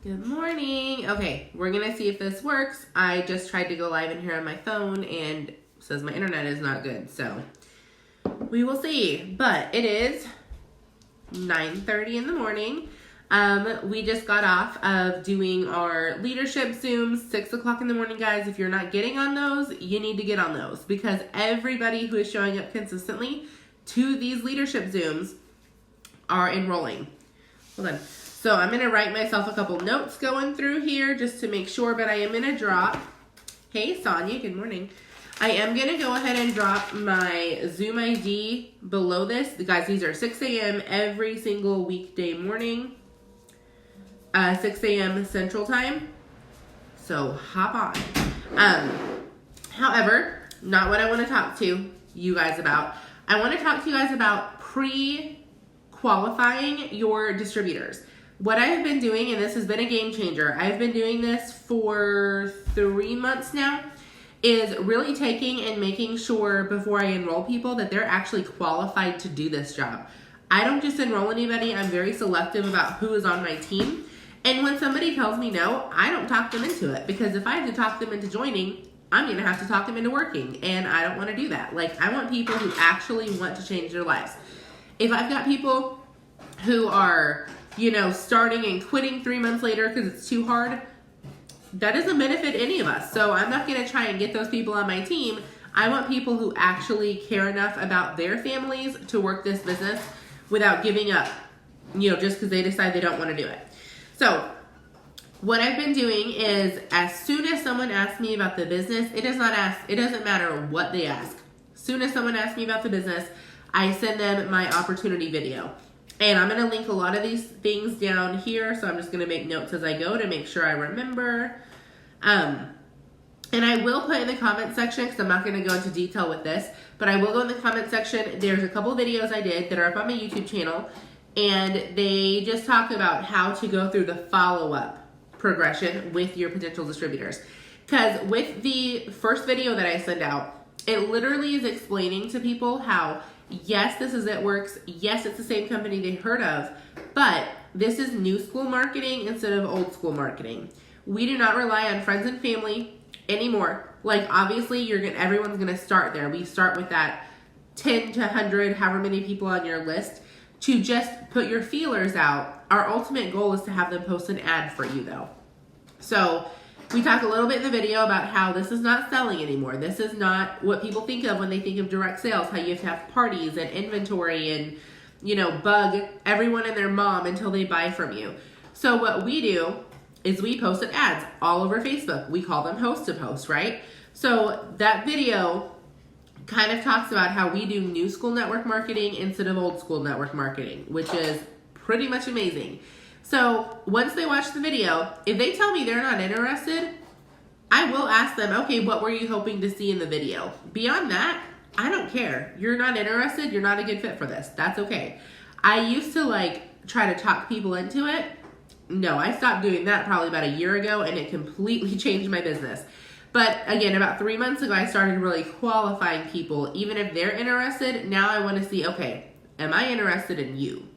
Good morning. Okay, we're gonna see if this works. I just tried to go live in here on my phone and it says my internet is not good, so we will see. But it is 9:30 in the morning. We just got off of doing our leadership Zooms, 6 o'clock in the morning, guys. If you're not getting on those, you need to get on those because everybody who is showing up consistently to these leadership Zooms are enrolling. Hold on. So I'm going to write myself a couple notes going through here just to make sure, but I am going to drop, hey Sonia, good morning. I am going to go ahead and drop my Zoom ID below this. Guys, these are 6 a.m. every single weekday morning, 6 a.m. Central Time. So hop on. However, not what I want to talk to you guys about. I want to talk to you guys about pre-qualifying your distributors. What I have been doing, and this has been a game changer, I've been doing this for 3 months now, is really taking and making sure before I enroll people that they're actually qualified to do this job. I don't just enroll anybody. I'm very selective about who is on my team. And when somebody tells me no, I don't talk them into it, because if I have to talk them into joining, I'm going to have to talk them into working, and I don't want to do that. Like, I want people who actually want to change their lives. If I've got people who are, starting and quitting 3 months later because it's too hard, that doesn't benefit any of us. So I'm not going to try and get those people on my team. I want people who actually care enough about their families to work this business without giving up, just because they decide they don't want to do it. So what I've been doing is, as soon as someone asks me about the business, it doesn't matter what they ask. As soon as someone asks me about the business, I send them my opportunity video. And I'm going to link a lot of these things down here, so I'm just going to make notes as I go to make sure I remember. And I will put in the comment section, because I'm not going to go into detail with this, but I will go in the comment section. There's a couple videos I did that are up on my YouTube channel, and they just talk about how to go through the follow-up progression with your potential distributors. Because with the first video that I send out, it literally is explaining to people how, yes, this is It Works. Yes, it's the same company they heard of, but this is new school marketing instead of old school marketing. We do not rely on friends and family anymore. Like, obviously, everyone's going to start there. We start with that 10 to 100, however many people on your list, to just put your feelers out. Our ultimate goal is to have them post an ad for you, though. So we talk a little bit in the video about how this is not selling anymore. This is not what people think of when they think of direct sales, how you have to have parties and inventory and, bug everyone and their mom until they buy from you. So what we do is we post ads all over Facebook. We call them host to post, right? So that video kind of talks about how we do new school network marketing instead of old school network marketing, which is pretty much amazing. So once they watch the video, if they tell me they're not interested, I will ask them, okay, what were you hoping to see in the video? Beyond that, I don't care. You're not interested. You're not a good fit for this. That's okay. I used to try to talk people into it. No, I stopped doing that probably about a year ago, and it completely changed my business. But again, about 3 months ago, I started really qualifying people. Even if they're interested, now I want to see, okay, am I interested in you?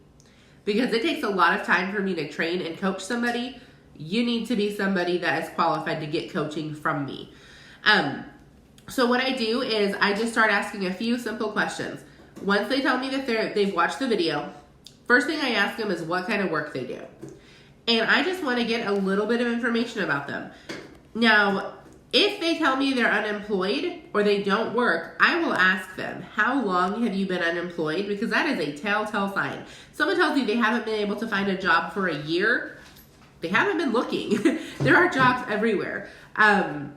Because it takes a lot of time for me to train and coach somebody. You need to be somebody that is qualified to get coaching from me. So what I do is I just start asking a few simple questions. Once they tell me that they've watched the video, first thing I ask them is what kind of work they do. And I just want to get a little bit of information about them. Now, if they tell me they're unemployed or they don't work, I will ask them, how long have you been unemployed? Because that is a telltale sign. Someone tells you they haven't been able to find a job for a year, they haven't been looking. There are jobs everywhere. Now,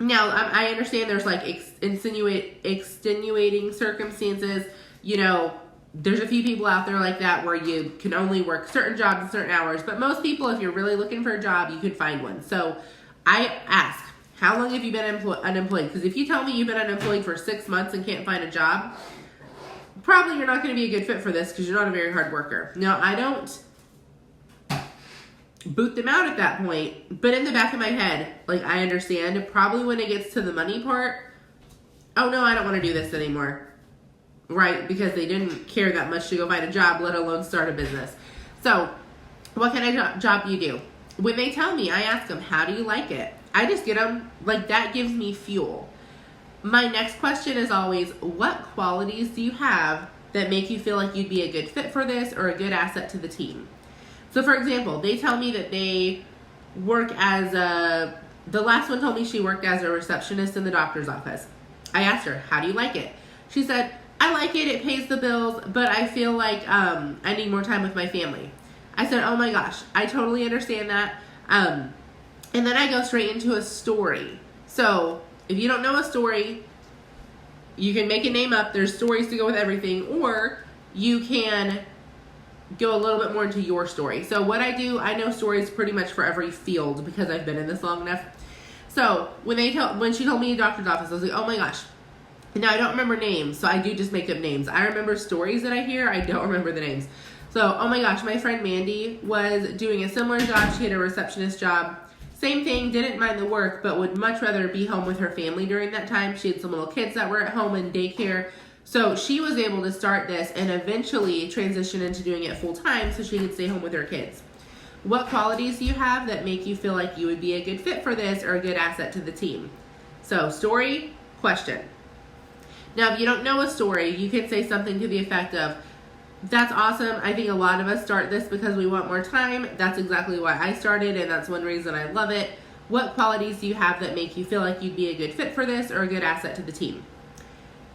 I understand there's extenuating circumstances. There's a few people out there like that where you can only work certain jobs in certain hours. But most people, if you're really looking for a job, you can find one. So I ask, how long have you been unemployed? Because if you tell me you've been unemployed for 6 months and can't find a job, probably you're not going to be a good fit for this because you're not a very hard worker. Now, I don't boot them out at that point, but in the back of my head, I understand, probably when it gets to the money part, oh no, I don't want to do this anymore, right? Because they didn't care that much to go find a job, let alone start a business. So what kind of job do you do? when they tell me, I ask them, how do you like it? I just get them, like, that gives me fuel. My next question is always, what qualities do you have that make you feel like you'd be a good fit for this or a good asset to the team? So, for example, they tell me that they work as the last one told me she worked as a receptionist in the doctor's office. I asked her, how do you like it? She said, I like it, it pays the bills, but I feel like I need more time with my family. I said, oh my gosh, I totally understand that. And then I go straight into a story. So if you don't know a story, you can make a name up. There's stories to go with everything, or you can go a little bit more into your story. So what I do, I know stories pretty much for every field because I've been in this long enough. So when she told me doctor's office, I was like, oh my gosh. Now I don't remember names, so I do just make up names. I remember stories that I hear, I don't remember the names. So, oh my gosh, my friend Mandy was doing a similar job. She had a receptionist job. Same thing, didn't mind the work, but would much rather be home with her family during that time. She had some little kids that were at home in daycare. So she was able to start this and eventually transition into doing it full time so she could stay home with her kids. What qualities do you have that make you feel like you would be a good fit for this or a good asset to the team? So, story, question. Now, if you don't know a story, you can say something to the effect of, that's awesome. I think a lot of us start this because we want more time. That's exactly why I started, and that's one reason I love it. What qualities do you have that make you feel like you'd be a good fit for this or a good asset to the team?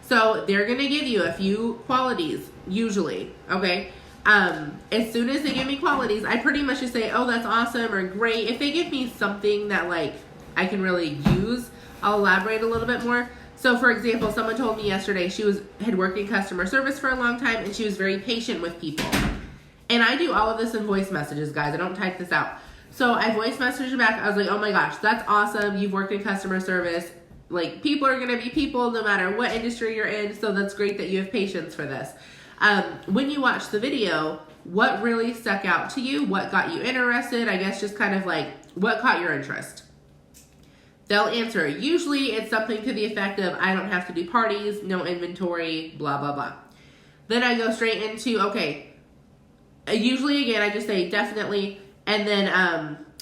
So they're going to give you a few qualities, usually, okay? As soon as they give me qualities, I pretty much just say, oh, that's awesome or great. If they give me something that, like, I can really use, I'll elaborate a little bit more. So, for example, someone told me yesterday she had worked in customer service for a long time, and she was very patient with people. And I do all of this in voice messages, guys. I don't type this out. So I voice messaged back. I was like, oh my gosh, that's awesome. You've worked in customer service. Like, people are going to be people no matter what industry you're in. So that's great that you have patience for this. When you watch the video, what really stuck out to you? What got you interested? I guess just kind of like, what caught your interest? They'll answer. Usually it's something to the effect of, I don't have to do parties, no inventory, blah, blah, blah. Then I go straight into, okay, usually again, I just say definitely. And then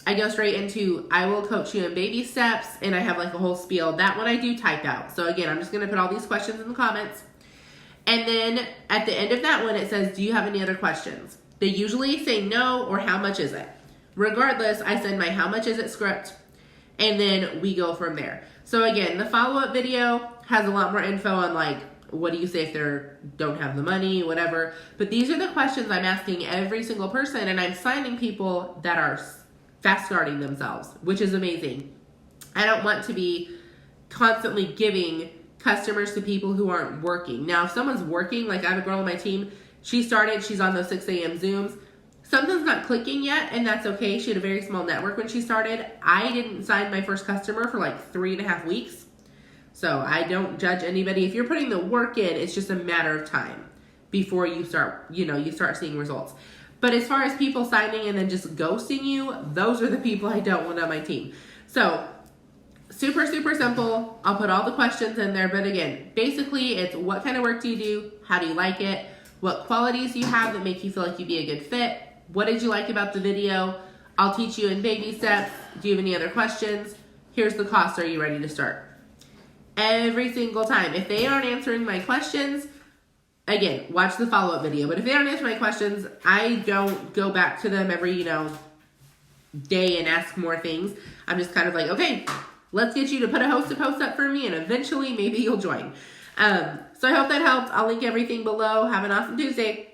I go straight into, I will coach you in baby steps. And I have like a whole spiel. That one I do type out. So again, I'm just going to put all these questions in the comments. And then at the end of that one, it says, do you have any other questions? They usually say no or how much is it? Regardless, I send my how much is it script. And then we go from there. So again, the follow-up video has a lot more info on like, what do you say if they don't have the money, whatever. But these are the questions I'm asking every single person, and I'm signing people that are fast starting themselves, which is amazing. I don't want to be constantly giving customers to people who aren't working. Now, if someone's working, like I have a girl on my team, she's on those 6 a.m. Zooms. Something's not clicking yet, and that's okay. She had a very small network when she started. I didn't sign my first customer for like 3.5 weeks. So I don't judge anybody. If you're putting the work in, it's just a matter of time before you start seeing results. But as far as people signing and then just ghosting you, those are the people I don't want on my team. So super, super simple. I'll put all the questions in there. But again, basically it's what kind of work do you do? How do you like it? What qualities do you have that make you feel like you'd be a good fit? What did you like about the video? I'll teach you in baby steps. Do you have any other questions? Here's the cost. Are you ready to start? Every single time. If they aren't answering my questions, again, watch the follow-up video. But if they don't answer my questions, I don't go back to them every, day and ask more things. I'm just kind of like, okay, let's get you to put a hosted post up for me, and eventually maybe you'll join. So I hope that helped. I'll link everything below. Have an awesome Tuesday.